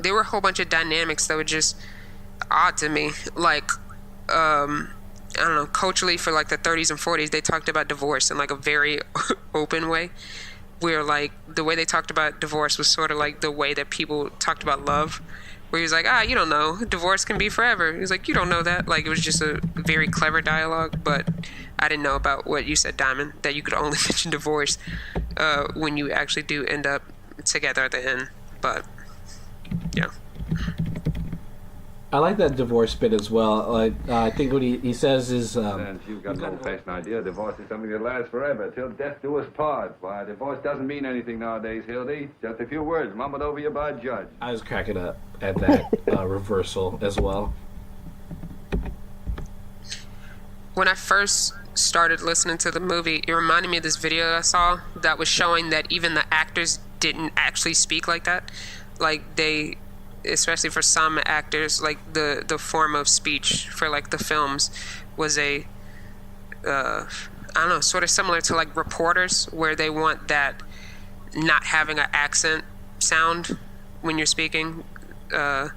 there were a whole bunch of dynamics that were just odd to me. Like, I don't know, culturally for like the 30s and 40s, they talked about divorce in like a very open way, where like the way they talked about divorce was sort of like the way that people talked about love, where he was like, you don't know, divorce can be forever. He was like, you don't know that. Like, it was just a very clever dialogue, but I didn't know about what you said, Diamond, that you could only mention divorce when you actually do end up together at the end. But yeah, I like that divorce bit as well. Like, I think what he says is... And you've got an old-fashioned idea divorce is something that lasts forever, till death do us part. Why, divorce doesn't mean anything nowadays, Hildy. Just a few words mumbled over you by a judge. I was cracking up at that reversal as well. when I first started listening to the movie, it reminded me of this video I saw that was showing that even the actors didn't actually speak like that. Like, they, especially for some actors, like the form of speech for like the films was a I don't know, sort of similar to like reporters, where they want that not having an accent sound when you're speaking, but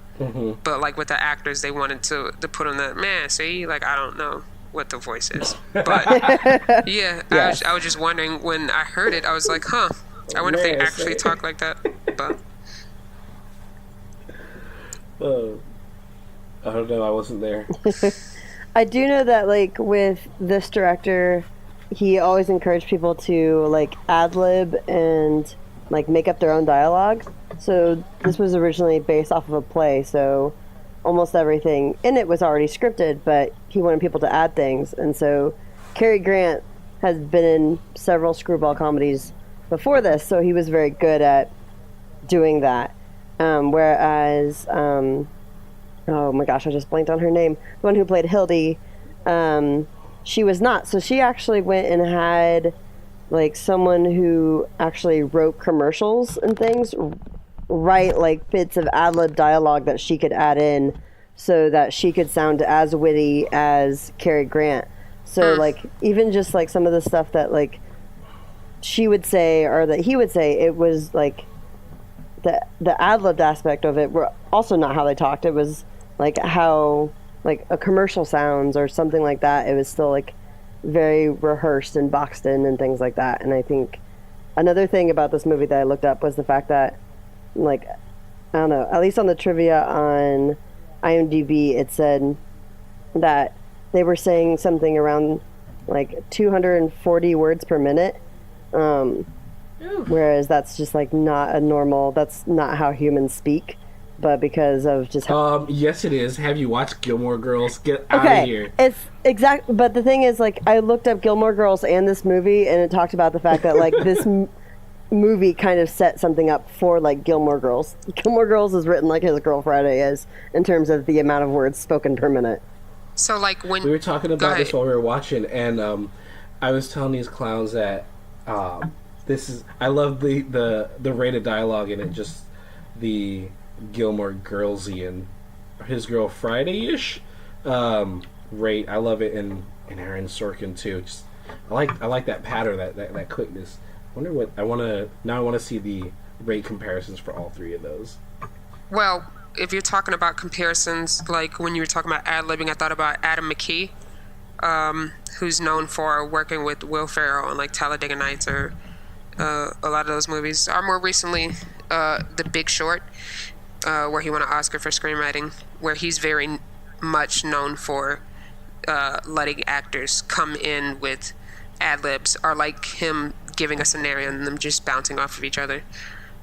like with the actors, they wanted to put on the man, see, like, I don't know what the voice is, but yeah, yes. I was just wondering when I heard it, I was like, I wonder if they actually talk like that. But I don't know, I wasn't there. I do know that, like, with this director, he always encouraged people to, like, ad-lib and, like, make up their own dialogue. So this was originally based off of a play, so almost everything in it was already scripted, but he wanted people to add things. And so Cary Grant has been in several Screwball comedies before this, so he was very good at doing that. Whereas... oh my gosh, I just blanked on her name. The one who played Hildy, she was not. So she actually went and had, like, someone who actually wrote commercials and things write, like, bits of ad-lib dialogue that she could add in so that she could sound as witty as Cary Grant. So, like, even just, like, some of the stuff that, like, she would say or that he would say, it was, like, the ad-libbed aspect of it were also not how they talked. It was like how, like, a commercial sounds or something like that. It was still, like, very rehearsed and boxed in and things like that. And I think another thing about this movie that I looked up was the fact that, like, I don't know, at least on the trivia on IMDb, it said that they were saying something around, like, 240 words per minute. Whereas that's just, like, not a normal, that's not how humans speak. But because of just how... yes, it is. Have you watched Gilmore Girls? Get out of here. It's exact. But the thing is, like, I looked up Gilmore Girls and this movie, and it talked about the fact that, like, this movie kind of set something up for, like, Gilmore Girls. Gilmore Girls is written like His Girl Friday is, in terms of the amount of words spoken per minute. So, like, when... We were talking about this while we were watching, and I was telling these clowns that this is... I love the rated dialogue in it, just the... Gilmore Girlsy and His Girl Friday-ish rate. I love it in Aaron Sorkin too. Just I like that pattern, that quickness. I want to see the rate comparisons for all three of those. Well, if you're talking about comparisons, like when you were talking about ad-libbing, I thought about Adam McKee, who's known for working with Will Ferrell on, like, Talladega Nights or a lot of those movies. Or more recently, The Big Short, where he won an Oscar for screenwriting, where he's very much known for letting actors come in with ad-libs, or like him giving a scenario and them just bouncing off of each other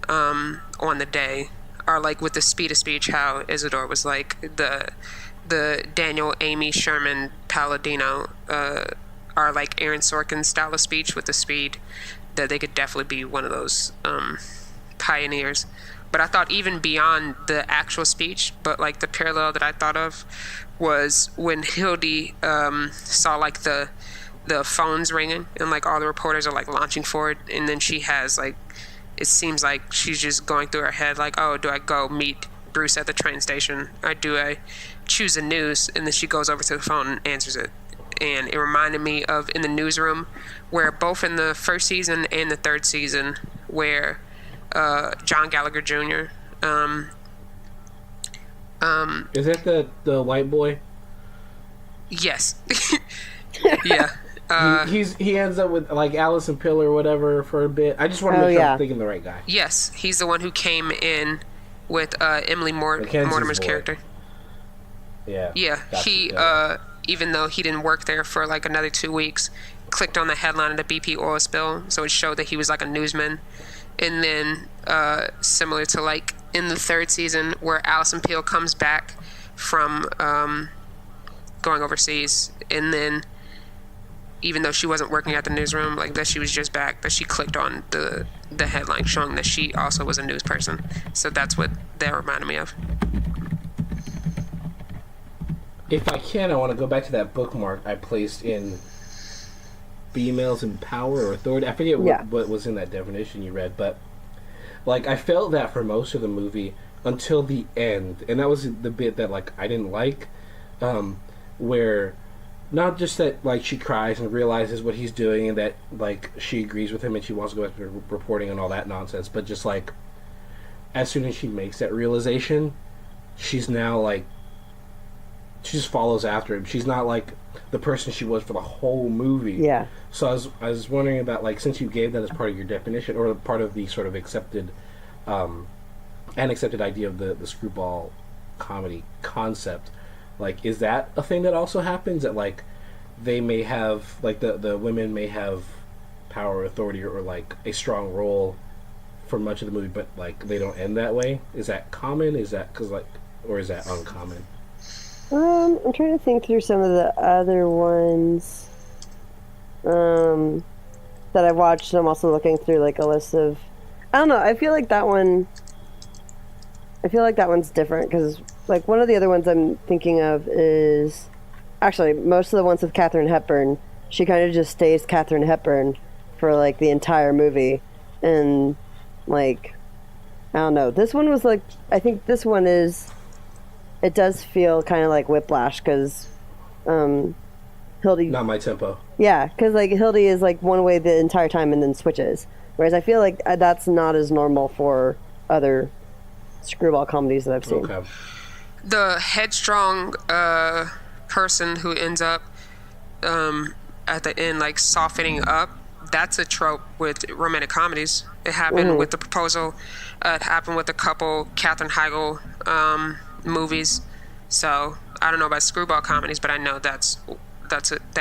on the day, or like with the speed of speech, how Isidore was like the Daniel Amy Sherman Palladino, are like Aaron Sorkin's style of speech with the speed, that they could definitely be one of those pioneers. But I thought even beyond the actual speech, but like the parallel that I thought of was when Hildy saw like the phones ringing and like all the reporters are like launching forward, and then she has like, it seems like she's just going through her head like, oh, do I go meet Bruce at the train station, or do I choose the news? And then she goes over to the phone and answers it. And it reminded me of in the newsroom, where both in the first season and the third season, where John Gallagher Jr., Is that the white boy? Yes. Yeah. He ends up with like Allison Pill or whatever for a bit. I just want to make sure I'm thinking the right guy. Yes, he's the one who came in with Emily Mackenzie's Mortimer's boy. character. Yeah. Yeah, Gotcha. he even though he didn't work there for like another 2 weeks, clicked on the headline of the BP oil spill, so it showed that he was like a newsman. And then similar to like in the 3rd season where Allison Peel comes back from going overseas, and then even though she wasn't working at the newsroom, like that she was just back, that she clicked on the headline showing that she also was a news person. So that's what that reminded me of. If I can, I want to go back to that bookmark I placed in females in power or authority. I forget what was in that definition you read, but like I felt that for most of the movie until the end, and that was the bit that like I didn't like, where not just that like she cries and realizes what he's doing and that like she agrees with him and she wants to go back to reporting and all that nonsense, but just like as soon as she makes that realization, she's now like she just follows after him. She's not like the person she was for the whole movie. Yeah. So I was wondering about like, since you gave that as part of your definition or part of the sort of accepted idea of the screwball comedy concept, like is that a thing that also happens, that like they may have like the women may have power, authority, or like a strong role for much of the movie, but like they don't end that way? Is that common? Is that or is that uncommon? I'm trying to think through some of the other ones that I watched. I'm also looking through like a list of. I don't know. I feel like that one's different because like one of the other ones I'm thinking of is actually most of the ones with Katharine Hepburn. She kind of just stays Katharine Hepburn for like the entire movie, and like I don't know. This one was like I think this one is. It does feel kind of like Whiplash because Hildy... Not my tempo. Yeah, because like Hildy is like one way the entire time and then switches. Whereas I feel like that's not as normal for other screwball comedies that I've seen. Okay. The headstrong person who ends up at the end like softening up, that's a trope with romantic comedies. It happened with The Proposal. It happened with a couple Katherine Heigl movies. So I don't know about screwball comedies, but I know that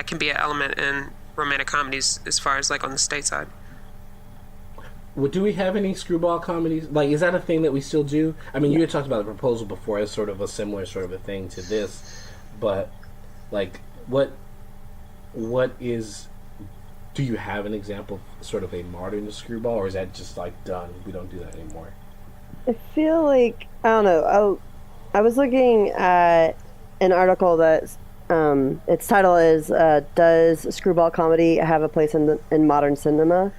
can be an element in romantic comedies as far as like on the state side. Well, do we have any screwball comedies? Like, is that a thing that we still do? I mean, you had talked about The Proposal before as sort of a similar sort of a thing to this, but like, what is? Do you have an example of sort of a modern screwball, or is that just like done? We don't do that anymore. I feel like I don't know. I was looking at an article that its title is "Does Screwball Comedy Have a Place in Modern Cinema?"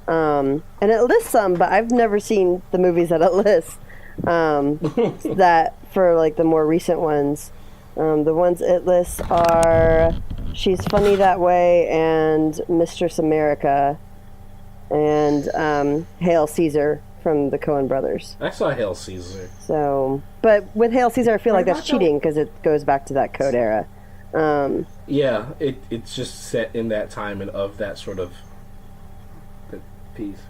And it lists some, but I've never seen the movies that it lists. That for like the more recent ones, the ones it lists are "She's Funny That Way" and "Mistress America," and "Hail Caesar" from the Coen brothers. I saw Hail Caesar. So, but with Hail Caesar, I feel like that's cheating because it goes back to that code era. Yeah, it's just set in that time and of that sort of piece.